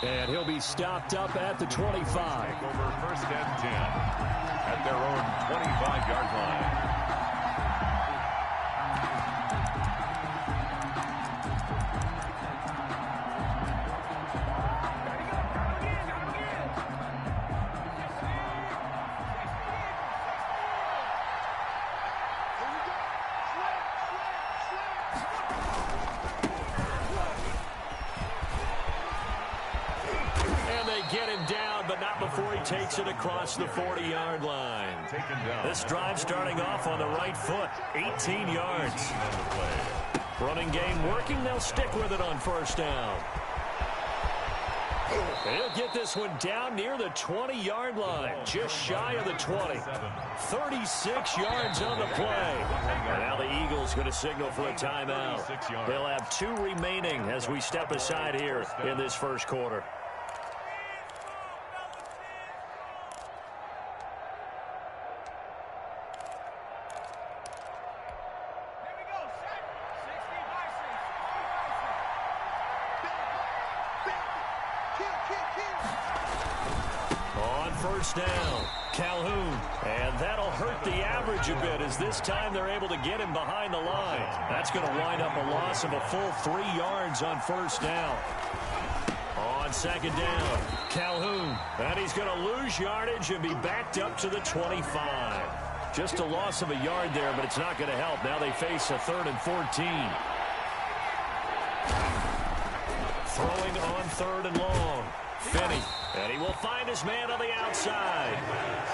And he'll be stopped up at the 25. Take over first and 10 at their own 25-yard line. Get him down, but not before he takes it across the 40-yard line. This drive starting off on the right foot, 18 yards. Running game working, they'll stick with it on first down. He'll get this one down near the 20-yard line, just shy of the 20. 36 yards on the play. And now the Eagles going to signal for a timeout. They'll have 2 remaining as we step aside here in this first quarter. First down, Calhoun, and that'll hurt the average a bit as this time they're able to get him behind the line. That's going to wind up a loss of a full 3 yards on first down. On second down, Calhoun, and he's going to lose yardage and be backed up to the 25. Just a loss of a yard there, but it's not going to help. Now they face a 3rd and 14. Throwing on 3rd and long. Finney, and he will find his man on the outside.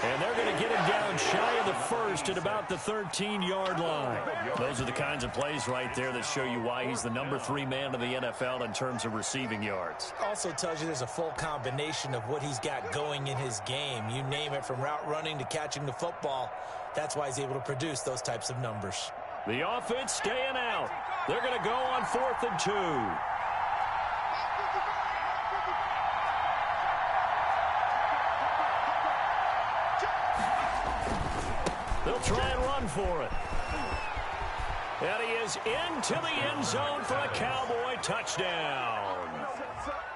And they're going to get him down shy of the first at about the 13-yard line. Those are the kinds of plays right there that show you why he's the number 3 man in the NFL in terms of receiving yards. Also tells you there's a full combination of what he's got going in his game. You name it, from route running to catching the football. That's why he's able to produce those types of numbers. The offense staying out. They're going to go on 4th and 2. They'll try and run for it. And he is into the end zone for a Cowboy touchdown.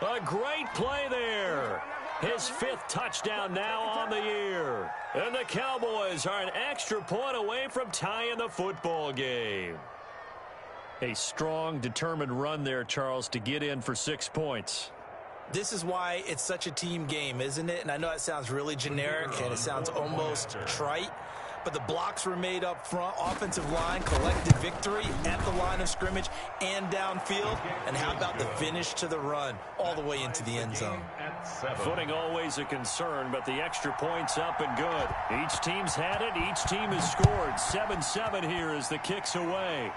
A great play there. His 5th touchdown now on the year. And the Cowboys are an extra point away from tying the football game. A strong, determined run there, Charles, to get in for 6 points. This is why it's such a team game, isn't it? And I know it sounds really generic and it sounds almost trite. But the blocks were made up front. Offensive line collected victory at the line of scrimmage and downfield. And how about the finish to the run all the way into the end zone? Footing always a concern, but the extra point's up and good. Each team's had it. Each team has scored. 7-7 here as the kick's away.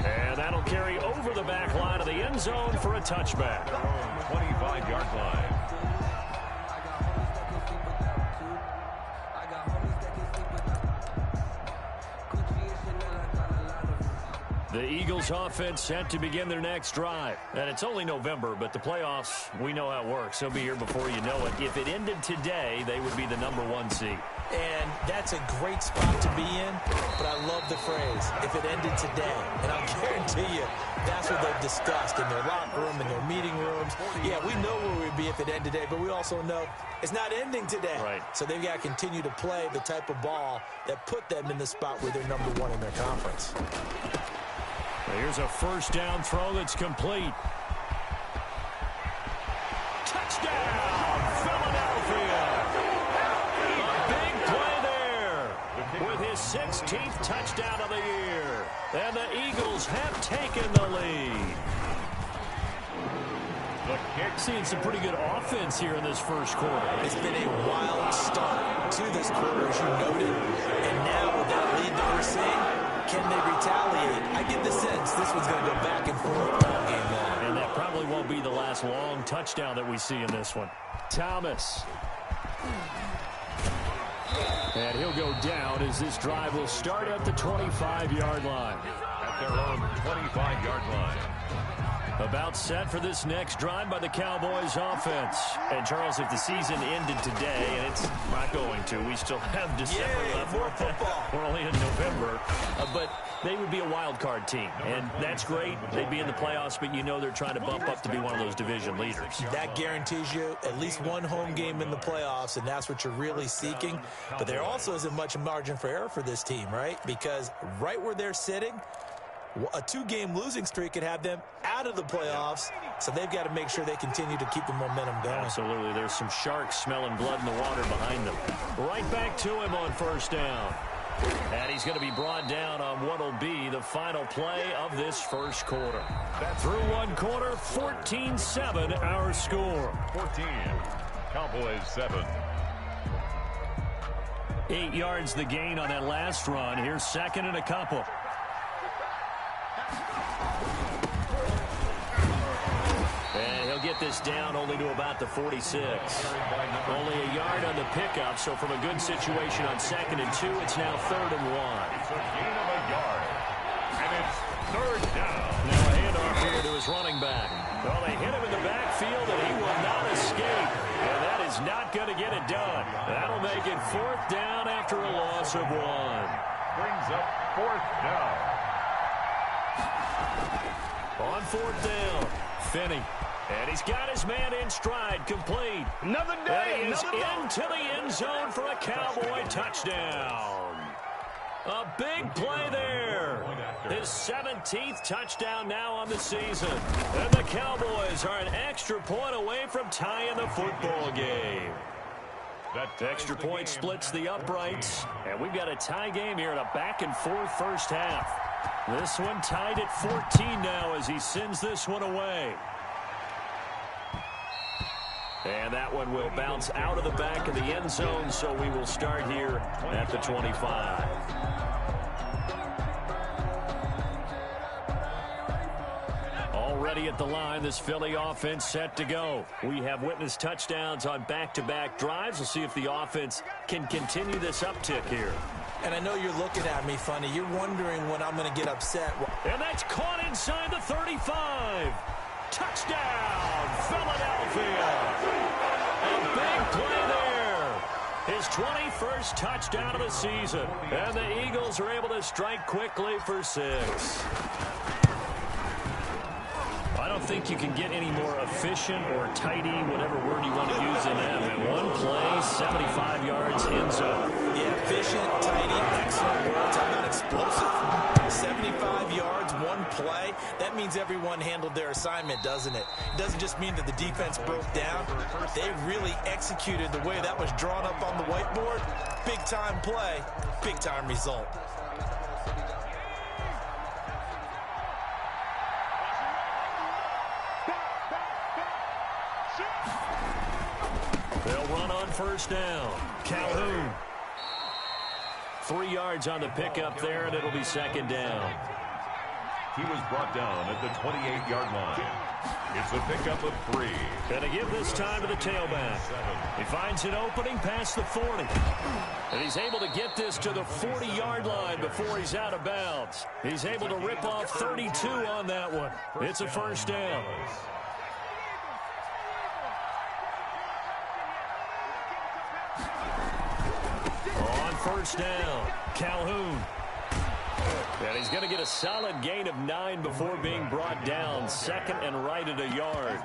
And that'll carry over the back line of the end zone for a touchback. 25-yard line. The Eagles offense set to begin their next drive. And it's only November, but the playoffs, we know how it works. They'll be here before you know it. If it ended today, they would be the number 1 seed. And that's a great spot to be in, but I love the phrase, if it ended today. And I'll guarantee you, that's what they've discussed in their locker room, in their meeting rooms. Yeah, we know where we'd be if it ended today, but we also know it's not ending today. Right. So they've got to continue to play the type of ball that put them in the spot where they're number 1 in their conference. Here's a first down throw that's complete. Touchdown, Philadelphia! A big play there with his 16th touchdown of the year. And the Eagles have taken the lead. Seeing some pretty good offense here in this first quarter. It's been a wild start to this quarter, as you noted. And now with that lead that we're seeing, can they retaliate? I get the sense this one's going to go back and forth all game long. And that probably won't be the last long touchdown that we see in this one. Thomas. And he'll go down as this drive will start at the 25-yard line. At their own 25-yard line. About set for this next drive by the Cowboys offense. And Charles, if the season ended today, and it's not going to, we still have December left. More football. We're only in November. But they would be a wild card team, and that's great. They'd be in the playoffs, but you know they're trying to bump up to be one of those division leaders. That guarantees you at least one home game in the playoffs, and that's what you're really seeking. But there also isn't much margin for error for this team, right? Because right where they're sitting, a two-game losing streak could have them out of the playoffs, so they've got to make sure they continue to keep the momentum going. Absolutely. There's some sharks smelling blood in the water behind them. Right back to him on first down. And he's going to be brought down on what will be the final play of this first quarter. Through one quarter, 14-7 our score. 14. Cowboys 7. 8 yards the gain on that last run. Here's second and a couple. And he'll get this down only to about the 46. Only a yard on the pickup, so from a good situation on 2nd and 2, it's now 3rd and 1. It's a gain of a yard. And it's 3rd down. Now a handoff here to his running back. Well, they hit him in the backfield, and he will not escape. And that is not going to get it done. That'll make it 4th down after a loss of 1. Brings up 4th down. On 4th down, Finney. And he's got his man in stride, complete. Another day, and he is another day. into the end zone for a Cowboy touchdown. A big play there. His 17th touchdown now on the season. And the Cowboys are an extra point away from tying the football game. That Extra point splits the uprights. And we've got a tie game here in a back-and-forth first half. This one tied at 14 now as he sends this one away. And that one will bounce out of the back of the end zone, so we will start here at the 25. Already at the line, this Philly offense set to go. We have witnessed touchdowns on back-to-back drives. We'll see if the offense can continue this uptick here. And I know you're looking at me funny. You're wondering when I'm going to get upset. And that's caught inside the 35. Touchdown, Philadelphia. A big play there. His 21st touchdown of the season. And the Eagles are able to strike quickly for 6. I don't think you can get any more efficient or tidy, whatever word you want to use in that. In one play, 75 yards in zone. Yeah, efficient, tidy, excellent words. I'm not explosive. 75 yards, one play. That means everyone handled their assignment, doesn't it? It doesn't just mean that the defense broke down. They really executed the way that was drawn up on the whiteboard. Big-time play, big-time result. They'll run on first down. Calhoun. 3 yards on the pickup there, and it'll be 2nd down. He was brought down at the 28-yard line. It's a pickup of 3. Gonna give this time to the tailback. He finds an opening past the 40. And he's able to get this to the 40-yard line before he's out of bounds. He's able to rip off 32 on that one. It's a first down. On first down, Calhoun. And he's going to get a solid gain of 9 before being brought down. 2nd and right at a yard.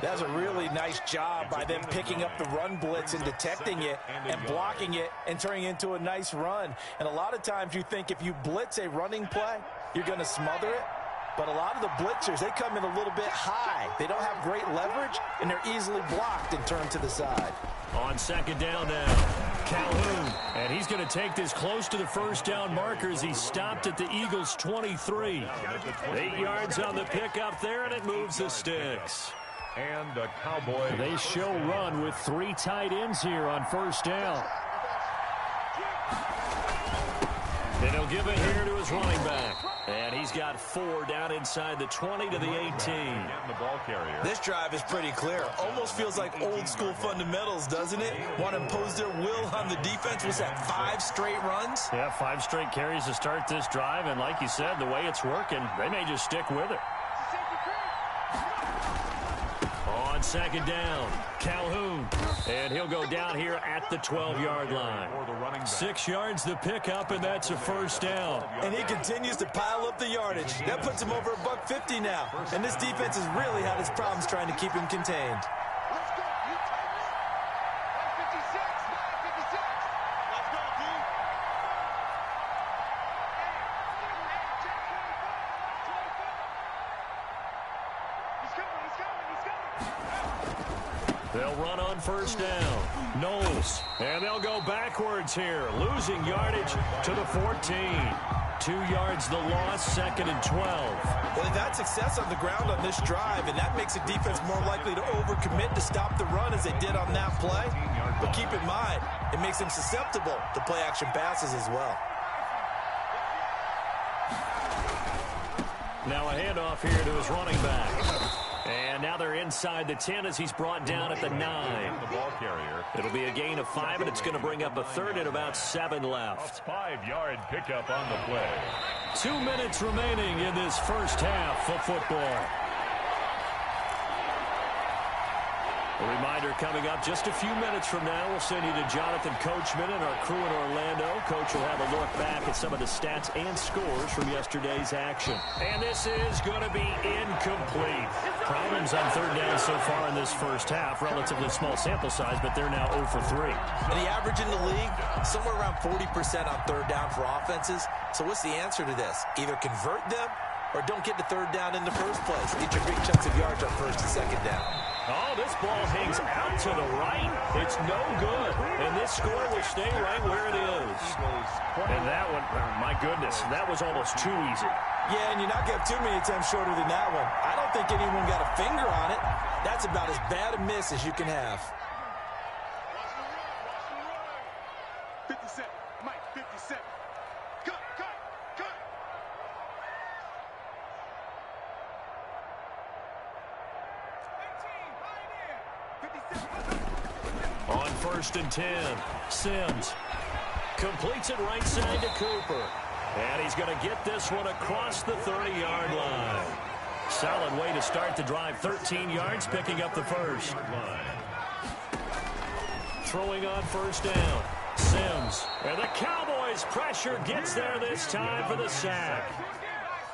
That's a really nice job by them picking up the run blitz and detecting it and blocking it and turning it into a nice run. And a lot of times you think if you blitz a running play, you're going to smother it. But a lot of the blitzers, they come in a little bit high. They don't have great leverage, and they're easily blocked and turned to the side. On 2nd down now, Calhoun. And he's going to take this close to the first down marker as he stopped at the Eagles' 23. 8 yards on the pickup there, and it moves the sticks. And a Cowboy. They show run with 3 tight ends here on first down. And he'll give it here to his running back. And he's got 4 down inside the 20 to the 18. The ball carrier. This drive is pretty clear. Almost feels like old school fundamentals, doesn't it? Want to impose their will on the defense. Was that 5 straight runs? Yeah, 5 straight carries to start this drive. And like you said, the way it's working, they may just stick with it. On second down, Calhoun. And he'll go down here at the 12-yard line. 6 yards the pickup, and that's a first down. And he continues to pile up the yardage. That puts him over $150 now. And this defense has really had its problems trying to keep him contained. They'll run on first down. Knowles. And they'll go backwards here. Losing yardage to the 14. 2 yards the loss, 2nd and 12. Well, they've had success on the ground on this drive, and that makes a defense more likely to overcommit to stop the run as they did on that play. But keep in mind, it makes them susceptible to play-action passes as well. Now a handoff here to his running back. And now they're inside the 10 as he's brought down at the 9. The ball carrier. It'll be a gain of 5, and it's going to bring up a third and about 7 left. A 5-yard pickup on the play. 2 minutes remaining in this first half of football. A reminder coming up just a few minutes from now. We'll send you to Jonathan Coachman and our crew in Orlando. Coach will have a look back at some of the stats and scores from yesterday's action. And this is going to be incomplete. Problems on third down so far in this first half. Relatively small sample size, but they're now 0 for 3. And the average in the league, somewhere around 40% on third down for offenses. So what's the answer to this? Either convert them or don't get the third down in the first place. Get your big chunks of yards on first and second down. Oh, this ball hangs out to the right. It's no good. And this score will stay right where it is. And that one, oh my goodness, that was almost too easy. Yeah, and you're not getting too many attempts shorter than that one. I don't think anyone got a finger on it. That's about as bad a miss as you can have. 57, Mike, 57. Cut. On first and 10, Sims completes it right side to Cooper. And he's going to get this one across the 30-yard line. Solid way to start the drive. 13 yards, picking up the first. Throwing on first down, Sims. And the Cowboys' pressure gets there this time for the sack.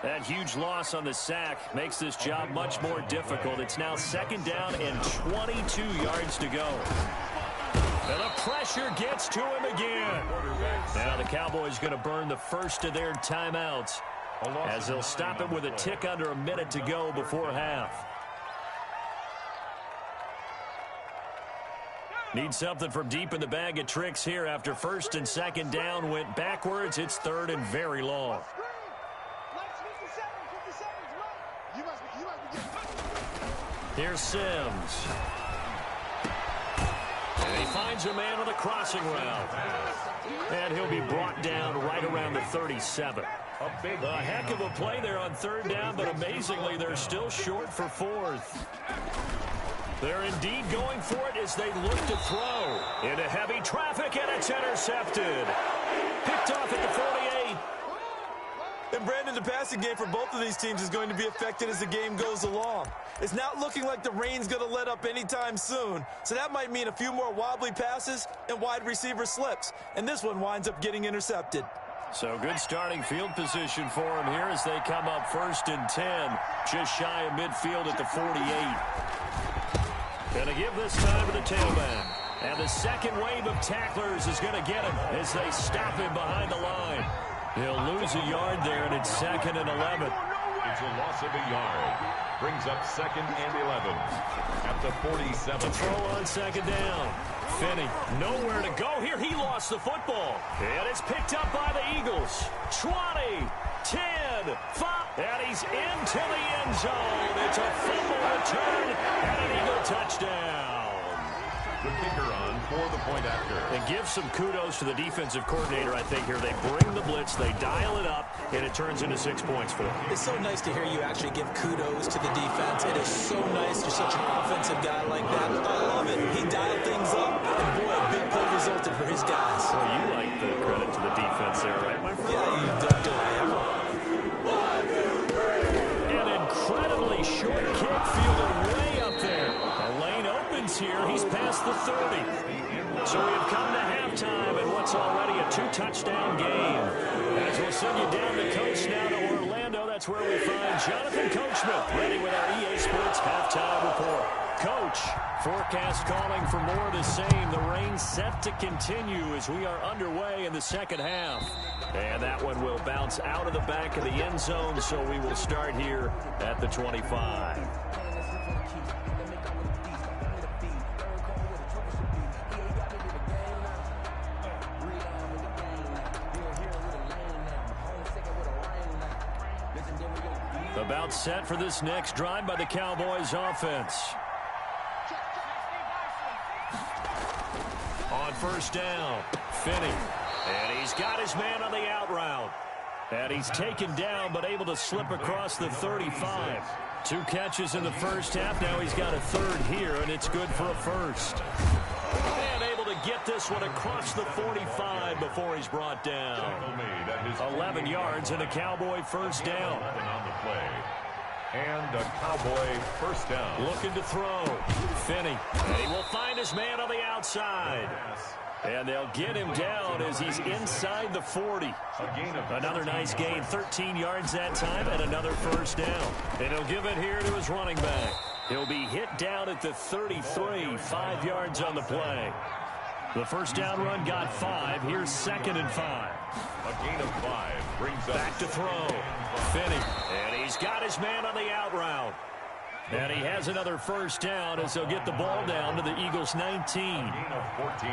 That huge loss on the sack makes this job much more difficult. It's now 2nd down and 22 yards to go. And the pressure gets to him again. Now the Cowboys going to burn the first of their timeouts as they'll stop it with a tick under a minute to go before half. Need something from deep in the bag of tricks here after first and second down went backwards. It's third and very long. Here's Sims. And he finds a man on the crossing route. And he'll be brought down right around the 37. A heck of a play there on third down, but amazingly, they're still short for fourth. They're indeed going for it as they look to throw. Into heavy traffic, and it's intercepted. Picked off at the 48. And Brandon, the passing game for both of these teams is going to be affected as the game goes along. It's not looking like the rain's going to let up anytime soon, so that might mean a few more wobbly passes and wide receiver slips, and this one winds up getting intercepted. So good starting field position for him here as they come up first and 10, just shy of midfield at the 48. Gonna give this time to the tailback. And the second wave of tacklers is going to get him as they stop him behind the line. He'll lose a yard there, and it's 2nd and 11. It's a loss of a yard. Brings up 2nd and 11 at the 47. To throw on second down. Finney, nowhere to go here. He lost the football. And it's picked up by the Eagles. 20, 10, 5. And he's into the end zone. It's a fumble return and an Eagle touchdown. The kicker on for the point after. And give some kudos to the defensive coordinator, I think, here. They bring the blitz, they dial it up, and it turns into 6 points for them. It's so nice to hear you actually give kudos to the defense. It is so nice. You're such an offensive guy like that. I love it. He dialed things up, and boy, a big play resulted for his guys. Well, you like the credit to the defense there, right, my friend? Yeah, you don't ever. An incredibly short kick fielded way up there. yards here. He's past the 30. So we have come to halftime in what's already a 2-touchdown game. As we'll send you down the coast now to Orlando, that's where we find Jonathan Coachman ready with our EA Sports Halftime Report. Coach, forecast calling for more of the same. The rain set to continue as we are underway in the second half. And that one will bounce out of the back of the end zone, so we will start here at the 25. About set for this next drive by the Cowboys offense. On first down, Finney. And he's got his man on the out route. And he's taken down but able to slip across the 35. 2 catches in the first half. Now he's got a third here, and it's good for a first. And able to get this one across the 45 before he's brought down. 11 yards and a Cowboy first down. On the play. And a Cowboy first down. Looking to throw. Finney. And he will find his man on the outside. And they'll get him down as he's inside the 40. Another nice gain, 13 yards that time, and another first down. And he'll give it here to his running back. He'll be hit down at the 33, 5 yards on the play. The first down run got 5. Here's 2nd and 5. A gain of 5 brings up back to throw. Finney. And he's got his man on the out route. And he has another first down as they'll get the ball down to the Eagles' 19. Gain of 14.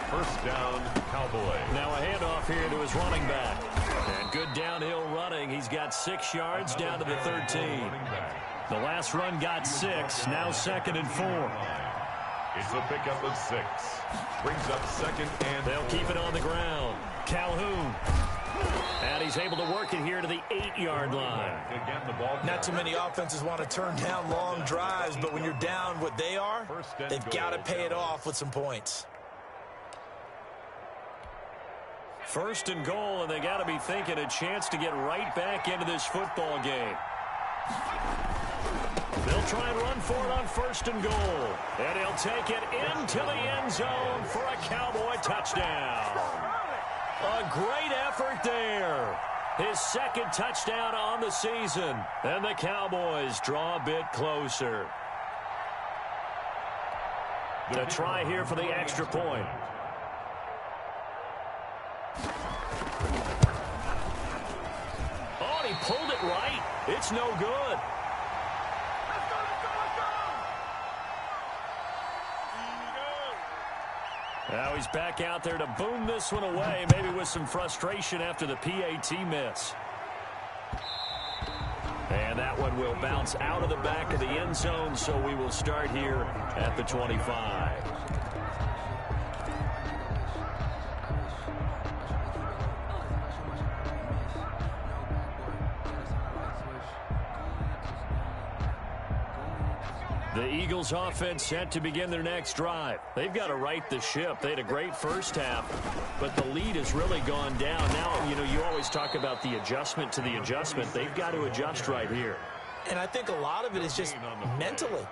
First down, Cowboy. Now a handoff here to his running back. And good downhill running. He's got 6 yards down to the 13. The last run got 6. Now 2nd and 4. It's a pickup of 6. Brings up 2nd and they'll 4. keep it on the ground. Calhoun. And he's able to work it here to the 8-yard line. Not too many offenses want to turn down long drives, but when you're down what they are, they've got to pay it off with some points. First and goal, and they got to be thinking a chance to get right back into this football game. They'll try and run for it on first and goal. And he'll take it into the end zone for a Cowboy touchdown. A great effort there. His 2nd touchdown on the season. And the Cowboys draw a bit closer. The try here for the extra point. Oh, and he pulled it right. It's no good. Now he's back out there to boom this one away, maybe with some frustration after the PAT miss. And that one will bounce out of the back of the end zone, so we will start here at the 25. The Eagles offense set to begin their next drive. They've got to right the ship. They had a great first half, but the lead has really gone down. Now, you always talk about the adjustment to the adjustment. They've got to adjust right here. And I think a lot of it is just mentally.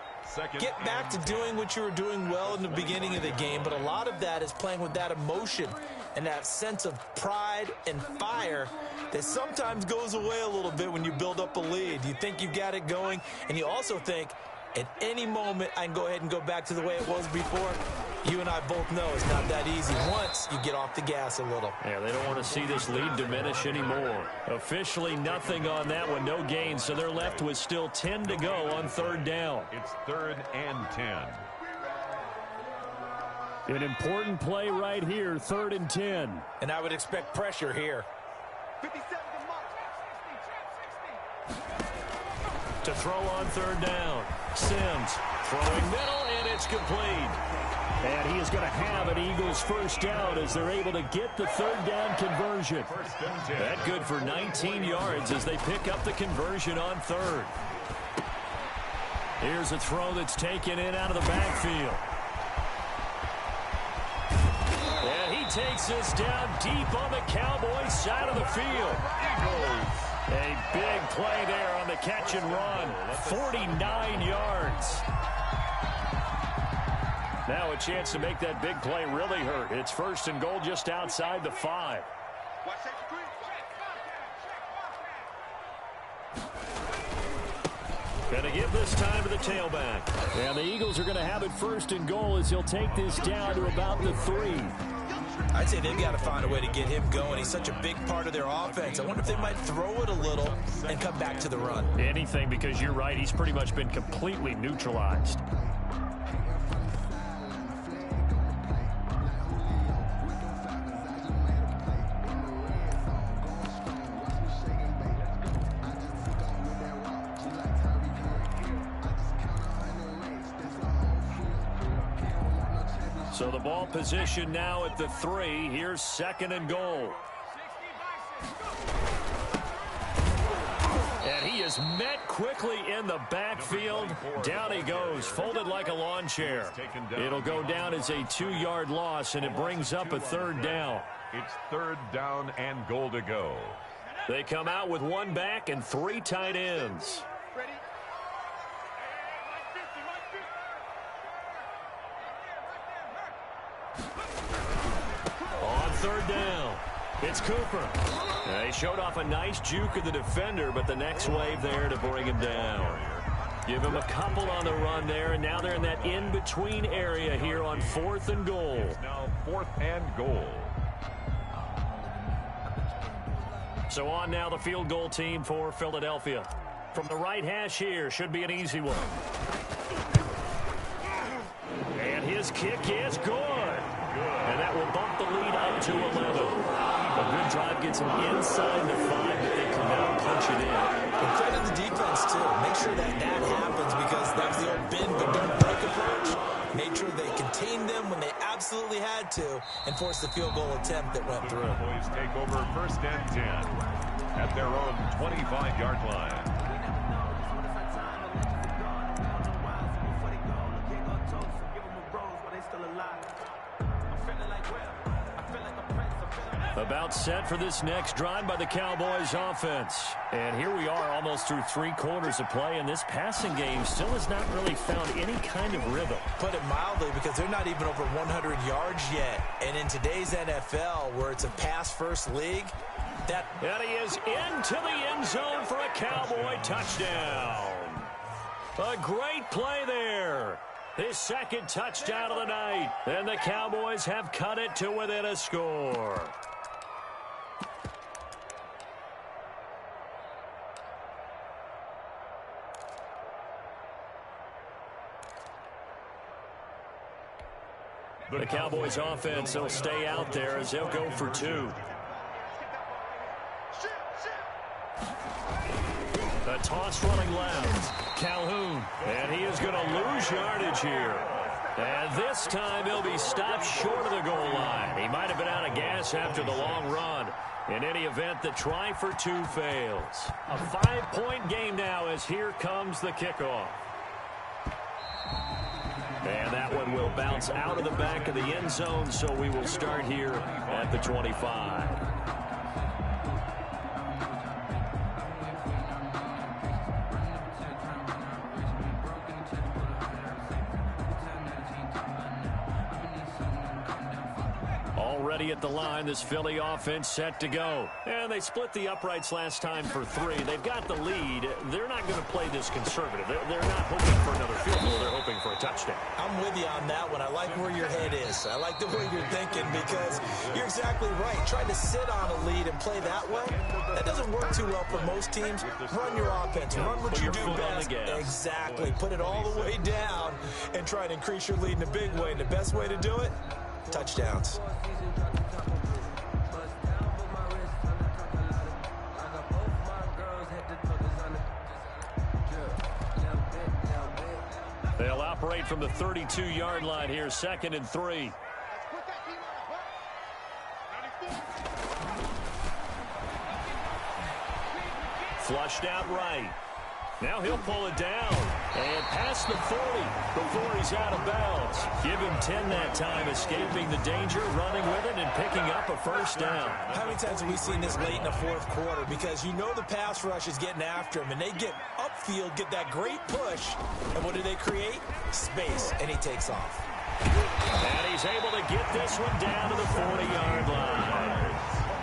Get back to doing what you were doing well in the beginning of the game, but a lot of that is playing with that emotion and that sense of pride and fire that sometimes goes away a little bit when you build up a lead. You think you've got it going, and you also think, at any moment, I can go ahead and go back to the way it was before. You and I both know it's not that easy once you get off the gas a little. Yeah, they don't want to see this lead diminish anymore. Officially nothing on that one, no gain, so they're left with still 10 to go on 3rd down. It's 3rd and 10. An important play right here, 3rd and 10. And I would expect pressure here. 57 to mark. To throw on 3rd down. Sims throwing middle, and it's complete. And he is going to have an Eagles first down as they're able to get the 3rd down conversion. That good for 19 yards as they pick up the conversion on 3rd. Here's a throw that's taken in out of the backfield. And he takes this down deep on the Cowboys side of the field. Eagles. A big play there on the catch and run. 49 yards. Now a chance to make that big play really hurt. It's first and goal just outside the 5. Going to give this time to the tailback. And the Eagles are going to have it first and goal as he'll take this down to about the 3. I'd say they've got to find a way to get him going. He's such a big part of their offense. I wonder if they might throw it a little and come back to the run. Anything, because you're right. He's pretty much been completely neutralized. So the ball position now at the 3. Here's second and goal. And he is met quickly in the backfield. Down he goes, folded like a lawn chair. It'll go down as a 2-yard loss, and it brings up a third down. It's third down and goal to go. They come out with 1 back and 3 tight ends. On third down, it's Cooper. He showed off a nice juke of the defender, but the next wave there to bring him down. Give him a couple on the run there, and now they're in that in-between area here on 4th and goal. It's now 4th and goal. So on now the field goal team for Philadelphia. From the right hash here, should be an easy one. And his kick is good. And that will bump the lead up to 11. A good drive gets him inside the 5, but they come out and punch it in. And credit the defense, too. Make sure that happens, because that was the old bend but don't break approach. Made sure they contained them when they absolutely had to and forced the field goal attempt that went through. Boys take over first and 10 at their own 25-yard line. About set for this next drive by the Cowboys offense. And here we are almost through 3 quarters of play, and this passing game still has not really found any kind of rhythm. Put it mildly, because they're not even over 100 yards yet. And in today's NFL, where it's a pass-first league, and he is into the end zone for a Cowboy touchdown. A great play there. His second touchdown of the night. And the Cowboys have cut it to within a score. The Cowboys offense will stay out there as they'll go for 2. A toss running left. Calhoun. And he is going to lose yardage here. And this time he'll be stopped short of the goal line. He might have been out of gas after the long run. In any event, the try for 2 fails. A 5-point game now as here comes the kickoff. And that one will bounce out of the back of the end zone, so we will start here at the 25. Already at the line, this Philly offense set to go. And they split the uprights last time for 3. They've got the lead. They're not going to play this conservative. They're not hoping for another field goal. They're hoping for a touchdown. I'm with you on that one. I like where your head is. I like the way you're thinking, because you're exactly right. Trying to sit on a lead and play that way, that doesn't work too well for most teams. Run your offense. Run what you do best. Exactly. Put it all the way down and try to increase your lead in a big way. And the best way to do it, touchdowns. They'll operate from the 32-yard line here, 2nd and 3. Flushed out right. Now he'll pull it down. And past the 40 before he's out of bounds. Give him 10 that time, escaping the danger, running with it, and picking up a first down. How many times have we seen this late in the 4th quarter? Because you know the pass rush is getting after him, and they get upfield, get that great push. And what do they create? Space, and he takes off. And he's able to get this one down to the 40-yard line.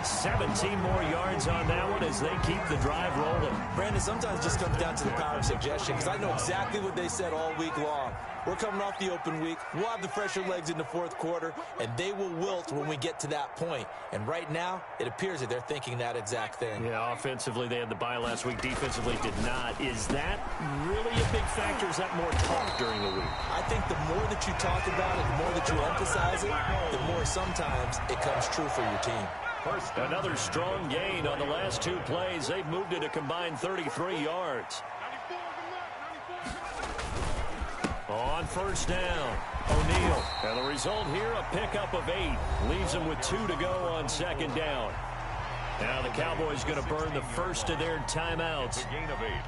17 more yards on that one as they keep the drive rolling. Brandon, sometimes it just comes down to the power of suggestion, because I know exactly what they said all week long. We're coming off the open week. We'll have the fresher legs in the fourth quarter, and they will wilt when we get to that point. And right now, it appears that they're thinking that exact thing. Yeah, offensively, they had the bye last week. Defensively, did not. Is that really a big factor? Is that more talk during the week? I think the more that you talk about it, the more that you emphasize it, the more sometimes it comes true for your team. First, another strong gain on the last two plays. They've moved it a combined 33 yards. On first down, O'Neal. And the result here, a pickup of 8. Leaves them with 2 to go on second down. Now the Cowboys going to burn the first of their timeouts.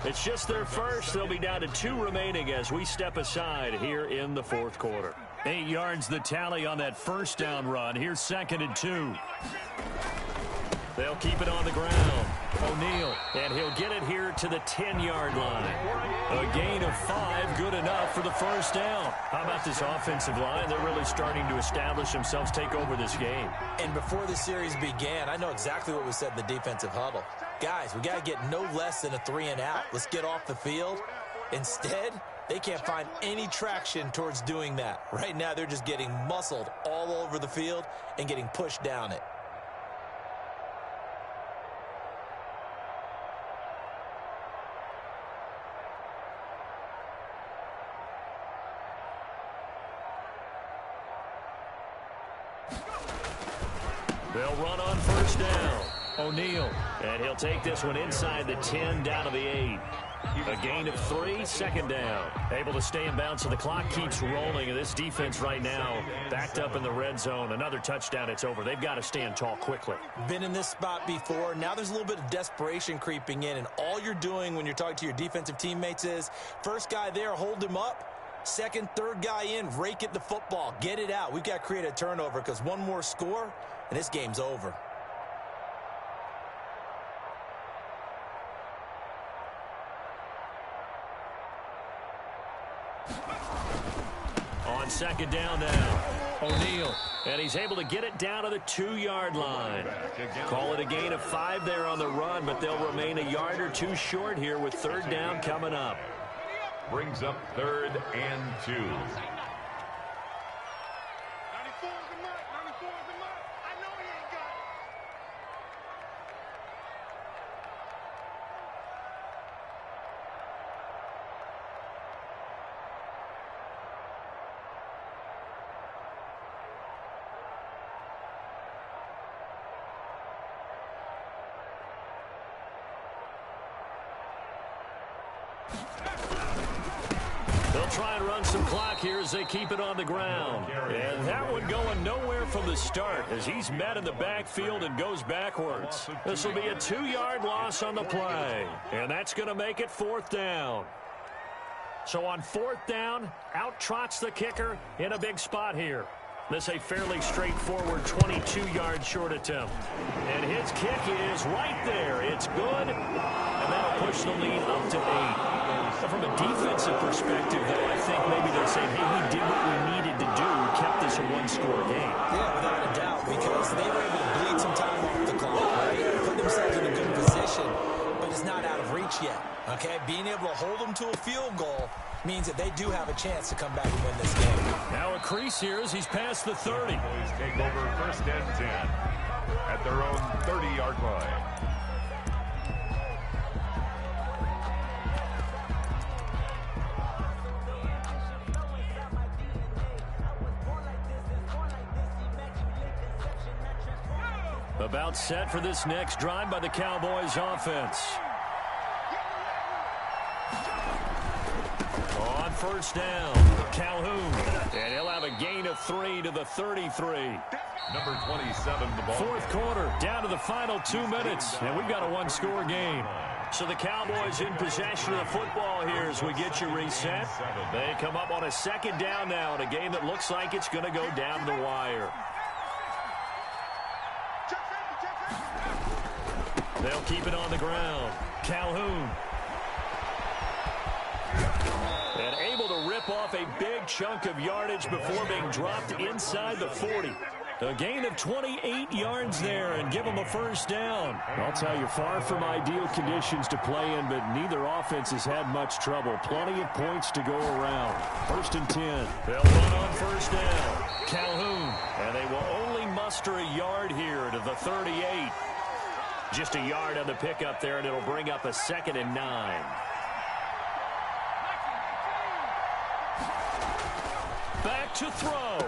It's just their first. They'll be down to 2 remaining as we step aside here in the fourth quarter. 8 yards the tally on that first down run. Here's 2nd and 2. They'll keep it on the ground. O'Neal, and he'll get it here to the 10-yard line. A gain of 5, good enough for the first down. How about this offensive line? They're really starting to establish themselves, take over this game. And before the series began, I know exactly what was said in the defensive huddle. Guys, we got to get no less than a 3 and out. Let's get off the field. Instead, they can't find any traction towards doing that. Right now, they're just getting muscled all over the field and getting pushed down it. They'll run on first down. O'Neal, and he'll take this one inside the 10 down to the 8. A gain of 3, 2nd down. Able to stay in bounds, so the clock keeps rolling. And this defense right now backed up in the red zone. Another touchdown, it's over. They've got to stand tall quickly. Been in this spot before. Now there's a little bit of desperation creeping in. And all you're doing when you're talking to your defensive teammates is, first guy there, hold him up. Second, third guy in, rake at the football. Get it out. We've got to create a turnover because one more score, and this game's over. On second down now, O'Neal, and he's able to get it down to the 2-yard line. Call it a gain of 5 there on the run, but they'll remain a yard or 2 short here with third down coming up. Brings up 3rd and 2. 94 is the mark. 94 is the mark. I know he ain't got it. They'll try and run some clock here as they keep it on the ground. And that one going nowhere from the start as he's met in the backfield and goes backwards. This will be a 2-yard loss on the play. And that's going to make it 4th down. So on 4th down, out trots the kicker in a big spot here. This a fairly straightforward 22-yard short attempt. And his kick is right there. It's good. And that'll push the lead up to 8. From a defensive perspective, though, I think maybe they're saying, hey, we did what we needed to do. We kept this a 1-score game. Yeah, without a doubt, because they were able to bleed some time off the clock, right? Put themselves in a good position, but it's not out of reach yet, okay? Being able to hold them to a field goal means that they do have a chance to come back and win this game. Now a crease here as he's past the 30. Boys take over 1st and 10 at their own 30-yard line. About set for this next drive by the Cowboys offense. On first down, Calhoun. And he'll have a gain of 3 to the 33. Number 27, the ball. Fourth quarter, down to the final 2 minutes. And we've got a 1-score game. So the Cowboys in possession of the football here as we get you reset. They come up on a 2nd down now in a game that looks like it's going to go down the wire. They'll keep it on the ground. Calhoun. And able to rip rip off a big chunk of yardage before being dropped inside the 40. A gain of 28 yards there and give them a first down. I'll tell you, far from ideal conditions to play in, but neither offense has had much trouble. Plenty of points to go around. 1st and 10. They'll run on first down. Calhoun. And they will only muster a yard here to the 38. Just a yard on the pickup there, and it'll bring up a 2nd and 9. Back to throw.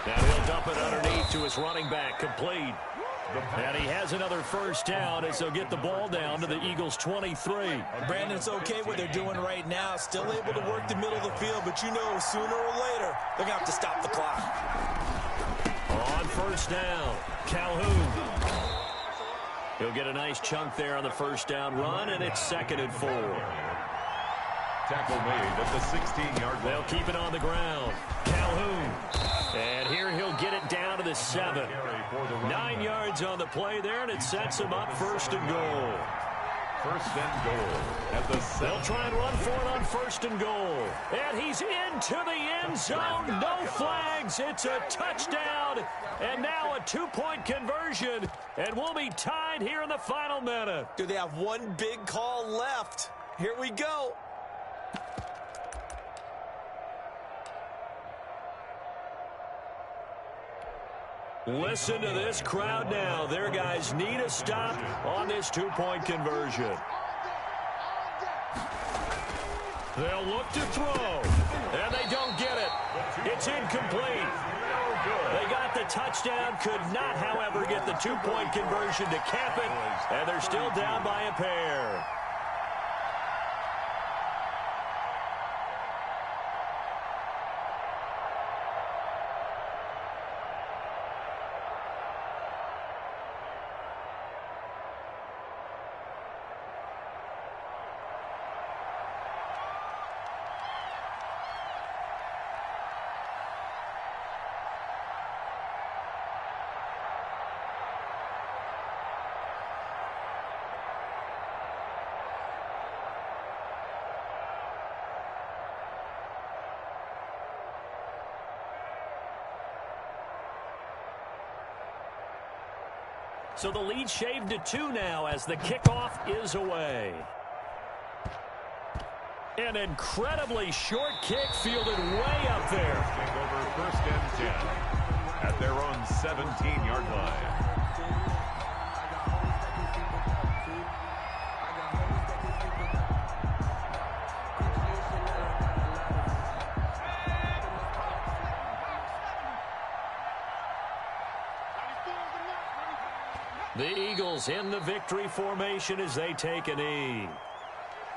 Now he'll dump it underneath to his running back, complete. And he has another first down as they'll get the ball down to the Eagles' 23. Brandon, it's okay what they're doing right now. Still able to work the middle of the field, but you know sooner or later they're going to have to stop the clock. On first down, Calhoun. He'll get a nice chunk there on the first down run, and it's 2nd and 4. Tackle made at the 16-yard line. They'll keep it on the ground. Calhoun. And here he'll get it down to the 7. 9 yards on the play there, and it sets him up 1st and goal. 1st and goal at the 7. They'll try and run for it on 1st and goal. And he's into the end zone. No flags. It's a touchdown. And now a 2-point conversion. And we'll be tied here in the final minute. Do they have one big call left? Here we go. Listen to this crowd now. Their guys need a stop on this 2-point conversion. They'll look to throw, and they don't get it. It's incomplete. They got the touchdown, could not, however, get the 2-point conversion to cap it, and they're still down by a pair. So the lead shaved to 2 now as the kickoff is away. An incredibly short kick fielded way up there. Over 1st and 10 at their own 17-yard line. The Eagles in the victory formation as they take a knee.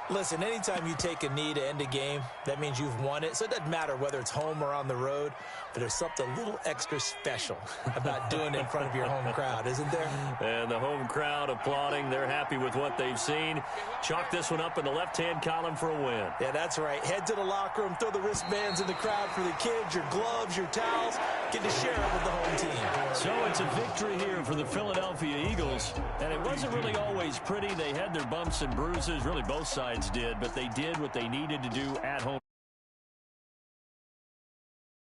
Listen, anytime you take a knee to end a game, that means you've won it. So it doesn't matter whether it's home or on the road, but there's something a little extra special about doing it in front of your home crowd, isn't there? And the home crowd applauding. They're happy with what they've seen. Chalk this one up in the left-hand column for a win. Yeah, that's right. Head to the locker room, throw the wristbands in the crowd for the kids, your gloves, your towels. Get to share it with the home team. So it's a victory here for the Philadelphia Eagles. And it wasn't really always pretty. They had their bumps and bruises. Really, both sides did. But they did what they needed to do at home.